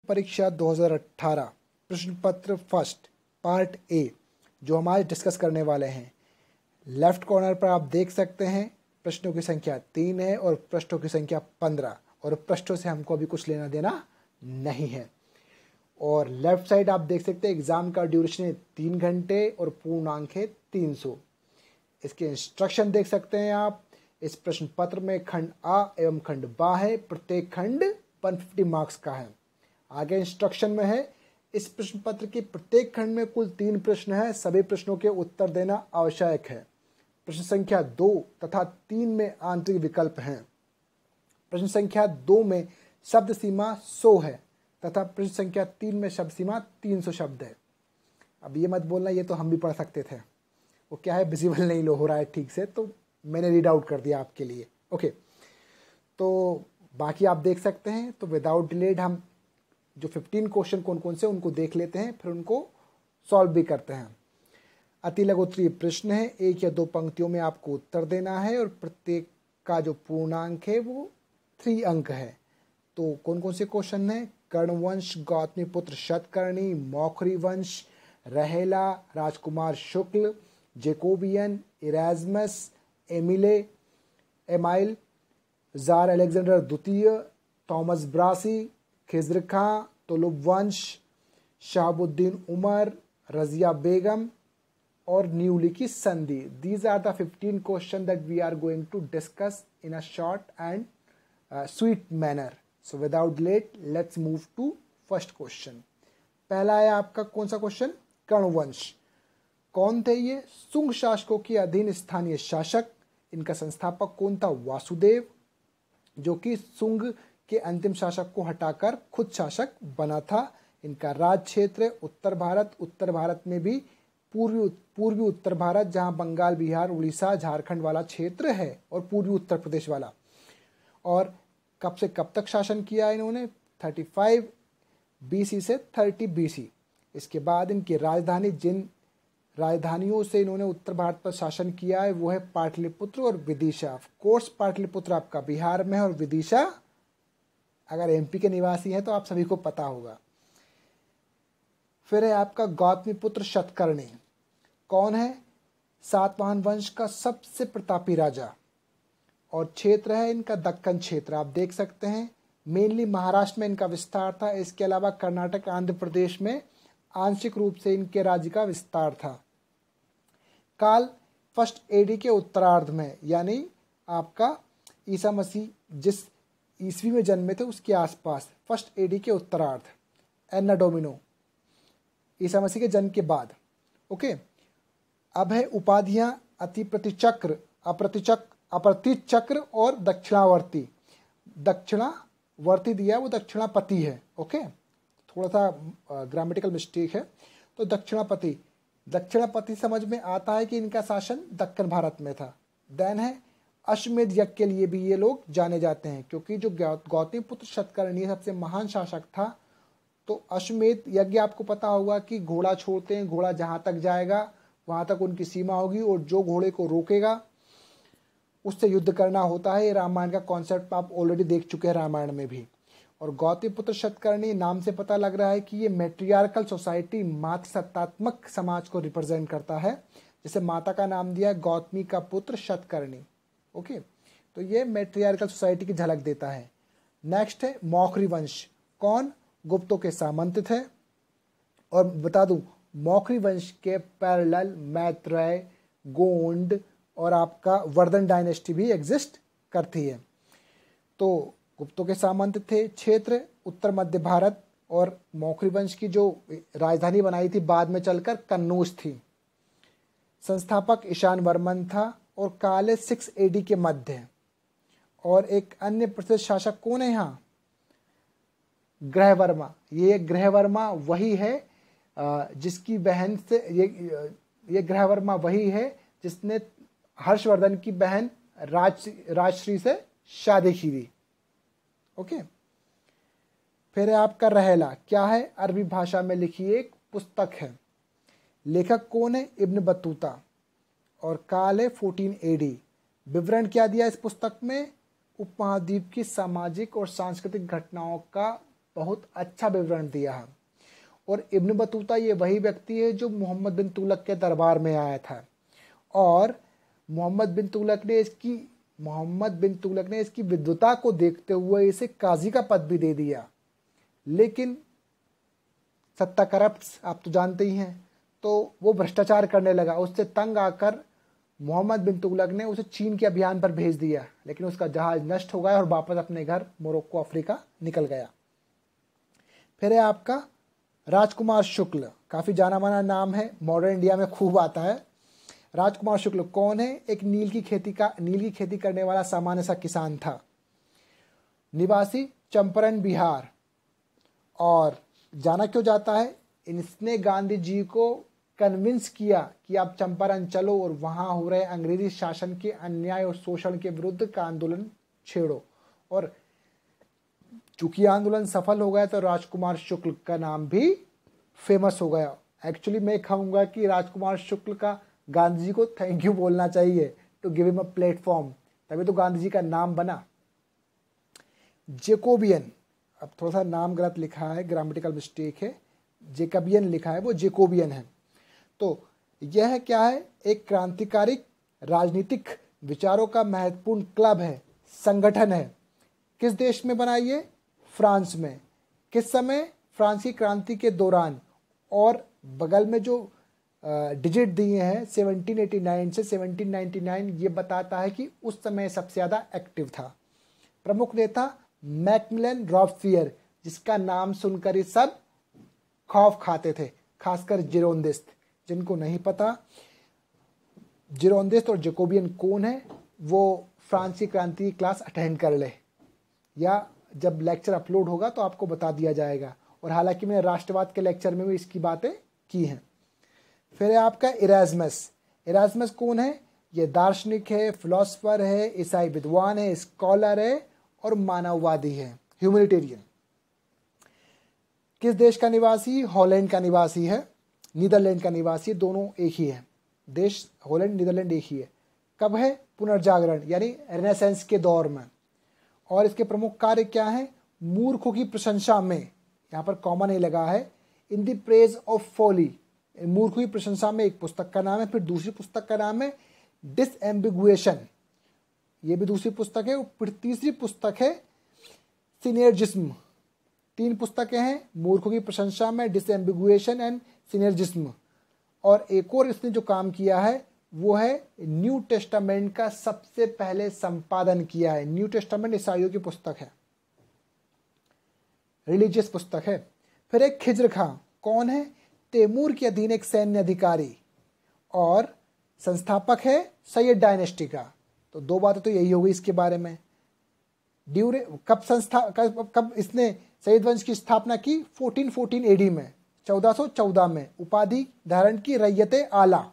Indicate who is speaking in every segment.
Speaker 1: परीक्षा 2018 प्रश्न पत्र फर्स्ट पार्ट ए जो हम आज डिस्कस करने वाले हैं। लेफ्ट कॉर्नर पर आप देख सकते हैं प्रश्नों की संख्या 3 है और पृष्ठों की संख्या 15 और पृष्ठों से हमको अभी कुछ लेना देना नहीं है। और लेफ्ट साइड आप देख सकते हैं एग्जाम का ड्यूरेशन है 3 घंटे और पूर्णांक है 300। इसके इंस्ट्रक्शन देख सकते हैं आप। इस प्रश्न पत्र में खंड आ एवं खंड बा है, प्रत्येक खंड 150 मार्क्स का है। आगे इंस्ट्रक्शन में है इस प्रश्न पत्र के प्रत्येक खंड में कुल 3 प्रश्न है, सभी प्रश्नों के उत्तर देना आवश्यक है। प्रश्न संख्या 2 तथा 3 में आंतरिक विकल्प हैं। प्रश्न संख्या 2 में शब्द सीमा 100 है तथा प्रश्न संख्या 3 में शब्द सीमा 300 शब्द है। अब ये मत बोलना ये तो हम भी पढ़ सकते थे, वो क्या है विजिबल नहीं हो रहा है ठीक से, तो मैंने रीड आउट कर दिया आपके लिए। ओके, तो बाकी आप देख सकते हैं। तो विदाउट डिलेड हम जो 15 क्वेश्चन कौन कौन से उनको देख लेते हैं, फिर उनको सॉल्व भी करते हैं। अति लघु उत्तरीय प्रश्न है, 1 या 2 पंक्तियों में आपको उत्तर देना है और प्रत्येक का जो पूर्णांक है वो 3 अंक है। तो कौन कौन से क्वेश्चन है? कर्णवंश, गौतमीपुत्र शतकर्णी, मौखरी वंश, रहेला, राजकुमार शुक्ल, जेकोबियन, इराज्मस, एमाइल, जार अलेक्जेंडर द्वितीय, थॉमस ब्रासी, खिज्र खां, तुलुब वंश, शहाबुद्दीन उमर, रजिया बेगम और न्यूली की संधि। These are the 15 questions that we are going to discuss in a short and sweet manner. So without delay, let's move to first question. पहला है आपका कौन सा क्वेश्चन? कर्णवंश। कौन थे ये? सुंग शासकों के अधीन स्थानीय शासक। इनका संस्थापक कौन था? वासुदेव, जो कि सुंग के अंतिम शासक को हटाकर खुद शासक बना था। इनका राज क्षेत्र उत्तर भारत में भी पूर्वी उत्तर भारत, जहां बंगाल, बिहार, उड़ीसा, झारखंड वाला क्षेत्र है और पूर्वी उत्तर प्रदेश वाला। और कब से कब तक शासन किया इन्होंने? 35 BC से 30 BC। इसके बाद इनकी राजधानी, जिन राजधानियों से इन्होंने उत्तर भारत पर शासन किया है वो है पाटलिपुत्र और विदिशा। ऑफ कोर्स पाटलिपुत्र आपका बिहार में है और विदिशा अगर MP के निवासी हैं तो आप सभी को पता होगा। फिर है आपका गौतमीपुत्र शतकर्णी। कौन है? सातवाहन वंश का सबसे प्रतापी राजा। और क्षेत्र है इनका दक्कन क्षेत्र, आप देख सकते हैं। मेनली महाराष्ट्र में इनका विस्तार था। इसके अलावा कर्नाटक, आंध्र प्रदेश में आंशिक रूप से इनके राज्य का विस्तार था। काल 1st AD के उत्तरार्ध में, यानी आपका ईसा मसीह जिस ईस्वी में जन्मे थे उसके आसपास 1st AD के उत्तरार्ध, एन्ना डोमिनो, ईसा मसीह के जन्म के बाद। ओके, अब है उपाधियां अतिप्रतिचक्र, अप्रतिचक्र और दक्षिणावर्ती। दक्षिणावर्ती दिया वो दक्षिणापति है। ओके, थोड़ा सा ग्रामेटिकल मिस्टेक है। तो दक्षिणापति समझ में आता है कि इनका शासन दक्कन भारत में था। देन है अश्वमेध यज्ञ के लिए भी ये लोग जाने जाते हैं, क्योंकि जो गौतमीपुत्र शतकर्णी सबसे महान शासक था। तो अश्वमेध यज्ञ आपको पता होगा कि घोड़ा छोड़ते हैं, घोड़ा जहां तक जाएगा वहां तक उनकी सीमा होगी और जो घोड़े को रोकेगा उससे युद्ध करना होता है। ये रामायण का कॉन्सेप्ट आप ऑलरेडी देख चुके हैं रामायण में भी। और गौतमीपुत्र शतकर्णी नाम से पता लग रहा है कि ये मैट्रियार्कल सोसाइटी, मातृसत्तात्मक समाज को रिप्रेजेंट करता है। जैसे माता का नाम दिया है गौतमी का पुत्र शतकर्णी। ओके, तो ये मैट्रियार्कल सोसाइटी की झलक देता है। नेक्स्ट है मौखरी वंश। कौन? गुप्तों के सामंत थे। और बता दूं मौखरी वंश के पैरेलल मैत्रेय, गोंड और आपका वर्धन डायनेस्टी भी एग्जिस्ट करती है। तो गुप्तों के सामंत थे। क्षेत्र उत्तर मध्य भारत और मौखरी वंश की जो राजधानी बनाई थी बाद में चलकर कन्नौज थी। संस्थापक ईशान वर्मन था और काल है 6 AD के मध्य। और एक अन्य प्रसिद्ध शासक कौन है यहाँ? ग्रहवर्मा। ये ग्रहवर्मा वही है जिसकी बहन से ये ग्रहवर्मा वही है जिसने हर्षवर्धन की बहन राजश्री से शादी की थी। ओके, फिर है आपका रहेला। क्या है? अरबी भाषा में लिखी एक पुस्तक है। लेखक कौन है? Ibn Battuta. और काल है 14 AD। विवरण क्या दिया इस पुस्तक में? उपमहाद्वीप की सामाजिक और सांस्कृतिक घटनाओं का बहुत अच्छा विवरण दिया है। और इब्न बतूता ये वही व्यक्ति है जो मोहम्मद बिन तुगलक के दरबार में आया था और मोहम्मद बिन तुगलक ने इसकी विद्वता को देखते हुए इसे काजी का पद भी दे दिया। लेकिन सत्ता करप्ट, आप तो जानते ही हैं, तो वो भ्रष्टाचार करने लगा। उससे तंग आकर मोहम्मद बिन तुगलक ने उसे चीन के अभियान पर भेज दिया, लेकिन उसका जहाज नष्ट हो गया और वापस अपने घर मोरक्को अफ्रीका निकल गया। फिर है आपका राजकुमार शुक्ल, काफ़ी जाना माना नाम है, मॉडर्न इंडिया में खूब आता है। राजकुमार शुक्ल कौन है? एक नील की खेती करने वाला सामान्य सा किसान था, निवासी चंपारण बिहार। और जाना क्यों जाता है? इसने गांधी जी को कन्विंस किया कि आप चंपारण चलो और वहाँ हो रहे अंग्रेजी शासन के अन्याय और शोषण के विरुद्ध का आंदोलन छेड़ो। और चूंकि आंदोलन सफल हो गया तो राजकुमार शुक्ल का नाम भी फेमस हो गया। एक्चुअली मैं कहूँगा कि राजकुमार शुक्ल का गांधी जी को थैंक यू बोलना चाहिए, to give him a platform, तभी तो गांधी जी का नाम बना। जेकोबियन, अब थोड़ा सा नाम गलत लिखा है, ग्रामेटिकल मिस्टेक है, जेकबियन लिखा है, वो जेकोबियन है। तो यह क्या है? एक क्रांतिकारी राजनीतिक विचारों का महत्वपूर्ण क्लब है, संगठन है। किस देश में बना ये? फ्रांस में। किस समय? फ्रांसीसी क्रांति के दौरान। और बगल में जो डिजिट दिए हैं 1789 से 1799, ये बताता है कि उस समय सबसे ज़्यादा एक्टिव था। प्रमुख नेता मैक्मिलन रॉबस्पियर, जिसका नाम सुनकर ही सब खौफ खाते थे, खासकर जिरोंदिस्ट। जिनको नहीं पता जिरोंदिस्ट और जेकोबियन कौन है, वो फ्रांसीसी क्रांति की क्लास अटेंड कर ले, या जब लेक्चर अपलोड होगा तो आपको बता दिया जाएगा। और हालांकि मैंने राष्ट्रवाद के लेक्चर में भी इसकी बातें की हैं। फिर है आपका इरास्मस कौन है? ये दार्शनिक है, फिलोसफर है, ईसाई विद्वान है, स्कॉलर है और मानववादी है, ह्यूमैनिटेरियन। किस देश का निवासी? हॉलैंड का निवासी है, नीदरलैंड का निवासी, दोनों एक ही है। देश हॉलैंड नीदरलैंड एक ही है। कब है? पुनर्जागरण यानी रेनेसेंस के दौर में। और इसके प्रमुख कार्य क्या हैं? मूर्खों की प्रशंसा में, यहाँ पर कॉमा नहीं लगा है, in the praise of folly, मूर्खों की प्रशंसा में एक पुस्तक का नाम है। फिर दूसरी पुस्तक का नाम है डिसएम्बिगुएशन, ये भी दूसरी पुस्तक है। फिर तीसरी पुस्तक है सिनेर्जिज्म। 3 पुस्तकें हैं, मूर्खों की प्रशंसा में, डिसएम्बिगुएशन एंड सिनेर्जिज्म। और एक और इसने जो काम किया है वो है न्यू टेस्टामेंट का सबसे पहले संपादन किया है। न्यू टेस्टामेंट ईसाइयों की पुस्तक है, रिलीजियस पुस्तक है। फिर एक खिज्र खां, कौन है? तैमूर के अधीन एक सैन्य अधिकारी और संस्थापक है सैयद डायनेस्टी का। तो 2 बातें तो यही हो गई इसके बारे में। कब इसने सैयद वंश की स्थापना की? 1414 एडी में, 1414 में। उपाधि धारण की रैयत आला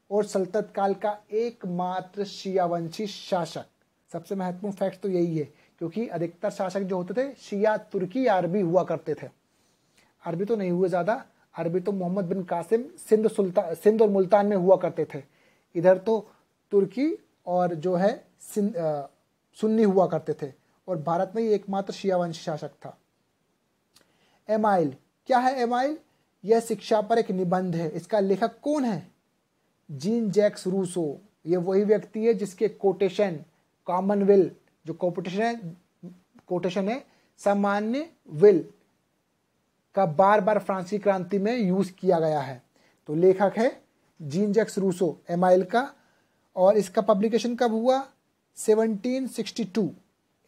Speaker 1: और सल्तनत काल का एकमात्र शिया वंशी शासक। सबसे महत्वपूर्ण फैक्ट तो यही है, क्योंकि अधिकतर शासक जो होते थे शिया तुर्की अरबी हुआ करते थे। अरबी तो नहीं हुए ज़्यादा, अरबी तो मोहम्मद बिन कासिम सिंध और मुल्तान में हुआ करते थे। इधर तो तुर्की और जो है सुन्नी हुआ करते थे, और भारत में ही एकमात्र शिया वंशी शासक था। एमाइल, क्या है एमाइल? यह शिक्षा पर एक निबंध है। इसका लेखक कौन है? Jean Jacques Rousseau. ये वही व्यक्ति है जिसके कोटेशन कॉमन-विल, जो कोटेशन है सामान्य विल का बार बार फ्रांसीसी क्रांति में यूज किया गया है। तो लेखक है जीन जैक्स रूसो एमाइल का। और इसका पब्लिकेशन कब हुआ? 1762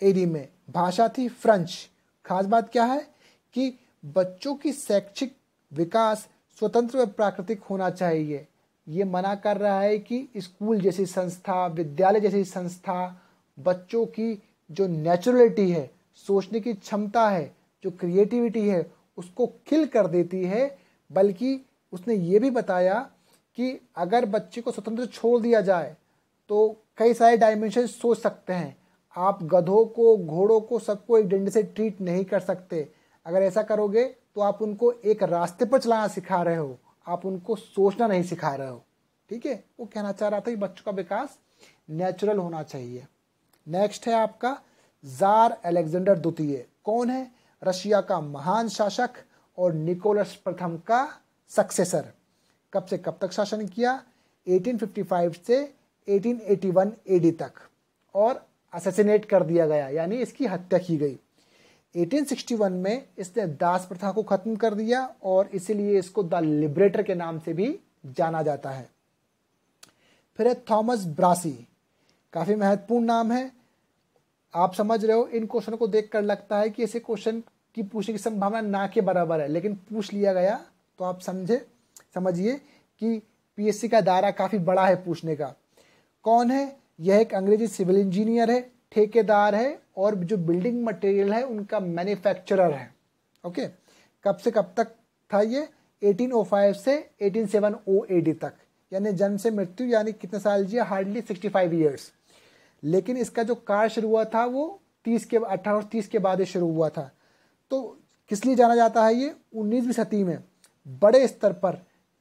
Speaker 1: एडी में। भाषा थी फ्रेंच। खास बात क्या है कि बच्चों की शैक्षिक विकास स्वतंत्र व प्राकृतिक होना चाहिए। ये मना कर रहा है कि स्कूल जैसी संस्था, विद्यालय जैसी संस्था बच्चों की जो नेचुरलिटी है, सोचने की क्षमता है, जो क्रिएटिविटी है, उसको किल कर देती है। बल्कि उसने ये भी बताया कि अगर बच्चे को स्वतंत्र छोड़ दिया जाए तो कई सारे डायमेंशन सोच सकते हैं। आप गधों को, घोड़ों को, सबको एक डंडे से ट्रीट नहीं कर सकते। अगर ऐसा करोगे तो आप उनको एक रास्ते पर चलाना सिखा रहे हो, आप उनको सोचना नहीं सिखा रहे हो। ठीक है, वो कहना चाह रहा था कि बच्चों का विकास नेचुरल होना चाहिए। नेक्स्ट है आपका जार अलेक्जेंडर द्वितीय। कौन है? रशिया का महान शासक और निकोलस प्रथम का सक्सेसर। कब से कब तक शासन किया? 1855 से 1881 एडी तक, और असैसिनेट कर दिया गया, यानी इसकी हत्या की गई। 1861 में इसने दास प्रथा को खत्म कर दिया और इसीलिए इसको द लिबरेटर के नाम से भी जाना जाता है। फिर है थॉमस ब्रासी, काफी महत्वपूर्ण नाम है। आप समझ रहे हो, इन क्वेश्चन को देखकर लगता है कि ऐसे क्वेश्चन की पूछने की संभावना ना के बराबर है, लेकिन पूछ लिया गया तो आप समझिए कि पीएससी का दायरा काफी बड़ा है पूछने का। कौन है? यह एक अंग्रेजी सिविल इंजीनियर है, ठेकेदार है और जो बिल्डिंग मटेरियल है उनका मैन्युफैक्चरर है। ओके, कब से कब तक था ये? 1805 से 1870 एडी तक, यानी जन्म से मृत्यु यानी कितने साल जिया? Hardly 65 years. लेकिन इसका जो कार्य शुरू हुआ था वो 1830 के बाद शुरू हुआ था। तो किस लिए जाना जाता है ये? 19वीं सदी में बड़े स्तर पर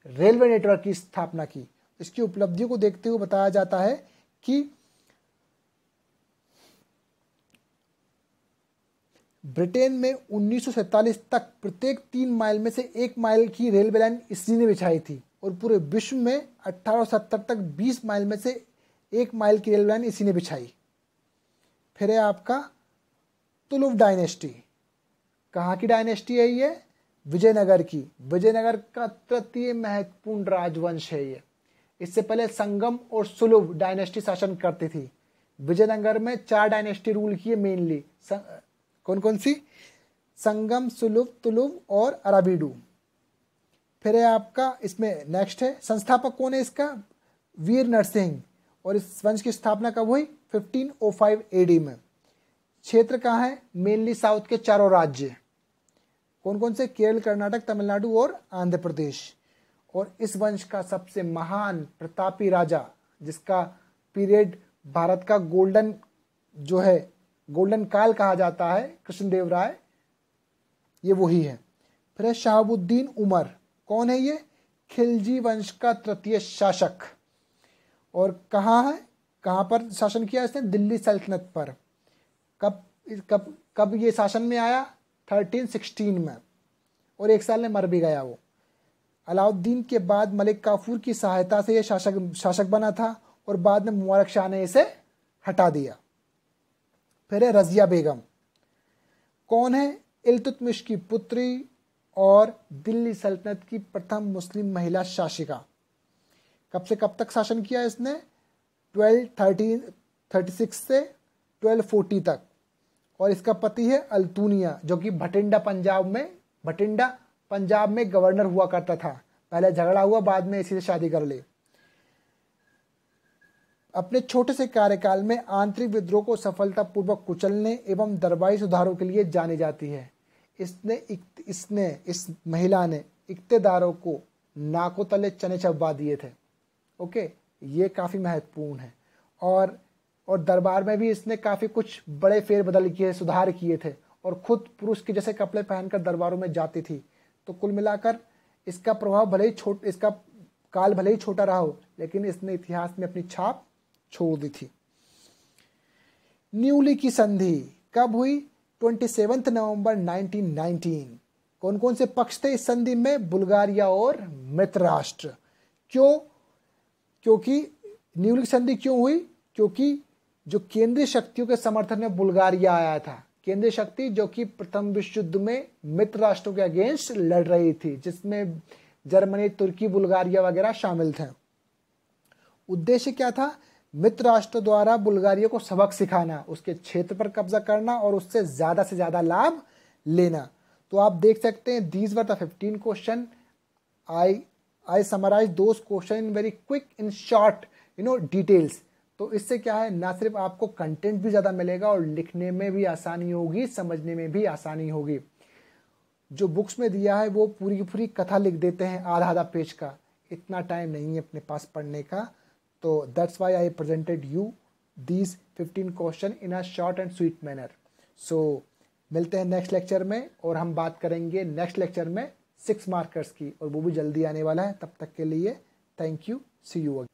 Speaker 1: रेलवे नेटवर्क की स्थापना की। इसकी उपलब्धियों को देखते हुए बताया जाता है कि ब्रिटेन में 1947 तक प्रत्येक 3 माइल में से 1 माइल की रेलवे लाइन इसी ने बिछाई थी, और पूरे विश्व में 1870 तक 20 माइल में से 1 माइल की रेलवे लाइन इसी ने बिछाई। फिर है आपका तुलुव डायनेस्टी। कहाँ की डायनेस्टी है ये? विजयनगर की। विजयनगर का तृतीय महत्वपूर्ण राजवंश है ये। इससे पहले संगम और सुलुव डायनेस्टी शासन करती थी। विजयनगर में 4 डायनेस्टी रूल किए मेनली। कौन कौन सी? संगम, सुलुव, तुलुव और अराबिडू। फिर है आपका इसमें नेक्स्ट है, संस्थापक कौन है इसका? वीर नरसिंह। और इस वंश की स्थापना कब हुई? 1505 एडी में। क्षेत्र कहाँ है? मेनली साउथ के 4 राज्य। कौन कौन से? केरल, कर्नाटक, तमिलनाडु और आंध्र प्रदेश। और इस वंश का सबसे महान प्रतापी राजा, जिसका पीरियड भारत का गोल्डन काल कहा जाता है, कृष्णदेव राय, ये वही है। फिर है शहाबुद्दीन उमर। कौन है ये? खिलजी वंश का तृतीय शासक। और कहाँ पर शासन किया इसने? दिल्ली सल्तनत पर। कब ये शासन में आया? 1316 में, और 1 साल में मर भी गया वो। अलाउद्दीन के बाद मलिक काफूर की सहायता से यह शासक बना था, और बाद में मुबारक शाह ने इसे हटा दिया। फिर है रजिया बेगम। कौन है? इल्तुतमिश की पुत्री और दिल्ली सल्तनत की प्रथम मुस्लिम महिला शासिका। कब से कब तक शासन किया इसने? 1236 से 1240 तक। और इसका पति है अल्तुनिया, जो कि भटिंडा पंजाब में गवर्नर हुआ करता था। पहले झगड़ा हुआ, बाद में इसी से शादी कर ली। अपने छोटे से कार्यकाल में आंतरिक विद्रोह को सफलतापूर्वक कुचलने एवं दरबारी सुधारों के लिए जानी जाती है। इस महिला ने इक्तेदारों को नाकों तले चने चबवा दिए थे। ओके, ये काफी महत्वपूर्ण है। और दरबार में भी इसने काफी कुछ बड़े फेरबदल किए, सुधार किए थे, और खुद पुरुष के जैसे कपड़े पहनकर दरबारों में जाती थी। तो कुल मिलाकर इसका प्रभाव इसका काल भले ही छोटा रहा हो, लेकिन इसने इतिहास में अपनी छाप छोड़ दी थी। न्यूली की संधि कब हुई? 27 नवंबर 1919। कौन कौन से पक्ष थे इस संधि में? बुल्गारिया और मित्र राष्ट्र। क्योंकि न्यूली की संधि क्यों हुई? क्योंकि जो केंद्रीय शक्तियों के समर्थन में बुल्गारिया आया था, केंद्रीय शक्ति जो कि प्रथम विश्व युद्ध में मित्र राष्ट्रों के अगेंस्ट लड़ रही थी, जिसमें जर्मनी, तुर्की, बुल्गारिया वगैरह शामिल थे। उद्देश्य क्या था? मित्र राष्ट्र द्वारा बुल्गारिया को सबक सिखाना, उसके क्षेत्र पर कब्जा करना और उससे ज्यादा लाभ लेना। तो आप देख सकते हैं, these were the 15 question. I summarise those question in very quick in short details. तो इससे क्या है, ना सिर्फ आपको कंटेंट भी ज्यादा मिलेगा और लिखने में भी आसानी होगी, समझने में भी आसानी होगी। जो बुक्स में दिया है वो पूरी की पूरी कथा लिख देते हैं, आधा पेज का। इतना टाइम नहीं है अपने पास पढ़ने का। तो that's why I presented you these 15 question in a short and sweet manner. So मिलते हैं नेक्स्ट लेक्चर में, और हम बात करेंगे नेक्स्ट लेक्चर में 6 मार्कर्स की, और वो भी जल्दी आने वाला है। तब तक के लिए thank you, see you again.